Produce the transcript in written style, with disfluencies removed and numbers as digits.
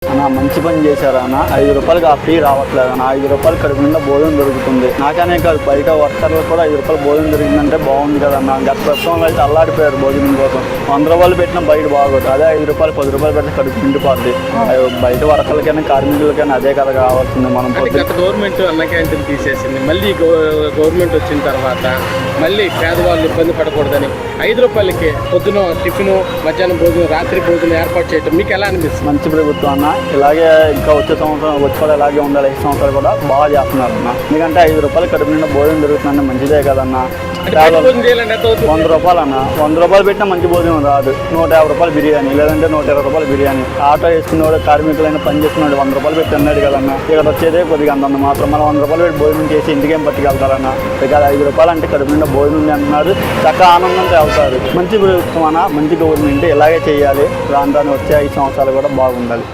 అన్న మంచి పని చేశారన్న. 5 రూపాయలకి ఆ ఫ్రీ రావట్లేదు అన్న. 5 రూపాయలు కడుపు నిండా భోజనం దొరుకుతుంది. నాకనే కాదు, బయట వర్కర్లు కూడా 5 రూపాయలు భోజనం దొరికిందంటే బాగుంది కదన్న. గత ప్రభుత్వంలో అయితే అల్లాడిపోయారు భోజనం కోసం. 100 రూపాయలు పెట్టినా బయట బాగోదు. అదే 5 రూపాయలు 10 రూపాయలు పెడితే కడుపు నిండిపోద్ది. బయట వర్కర్లకైనా కార్మికులకైనా అదే కదా కావాల్సింది. మనం గవర్నమెంట్ అన్న క్యాంటీన్ తీసేసింది, మళ్ళీ గవర్నమెంట్ వచ్చిన తర్వాత మళ్ళీ పేదవాళ్ళు ఇబ్బంది పడకూడదని 5 రూపాయలకి పొద్దున టిఫిన్, మధ్యాహ్నం భోజనం, రాత్రి భోజనం ఏర్పాటు చేయడం మీకు ఎలా అనిపిస్తుంది? మంచి ప్రభుత్వం అన్న. ఇలాగే ఇంకా వచ్చే సంవత్సరం వచ్చి కూడా ఇలాగే ఉండాలి. 5 సంవత్సరాలు కూడా బాగా చేస్తున్నారు అన్న. ఎందుకంటే 5 రూపాయలు కడుపు నిండా భోజనం దొరుకుతుందంటే మంచిదే కదన్నా. 100 రూపాయలు అన్న. 100 రూపాయలు పెట్టినా మంచి భోజనం రాదు. 150 రూపాయలు బిర్యానీ, లేదంటే 120 రూపాయలు బిర్యానీ. ఆటో వేసుకునేవాడు, కార్మికులైనా పని చేసుకున్నాడు 100 రూపాయలు పెట్టి అన్నాడు కదన్నా. ఇక్కడ వచ్చేదే కొద్దిగా అంత మాత్రం. మనం 100 రూపాయలు పెట్టి భోజనం చేసి ఇంటికేం పట్టుకెళ్తారన్న. ఇక 5 రూపాయలు అంటే కడుపు నిండా భోజనం ఉంది అంటున్నారు. చక్కగా ఆనందంతో వెళ్తారు. మంచి ప్రభుత్వం అన్న, మంచి గవర్నమెంట్ ఇలాగే చేయాలి. రాను వచ్చే 5 సంవత్సరాలు కూడా బాగుండాలి.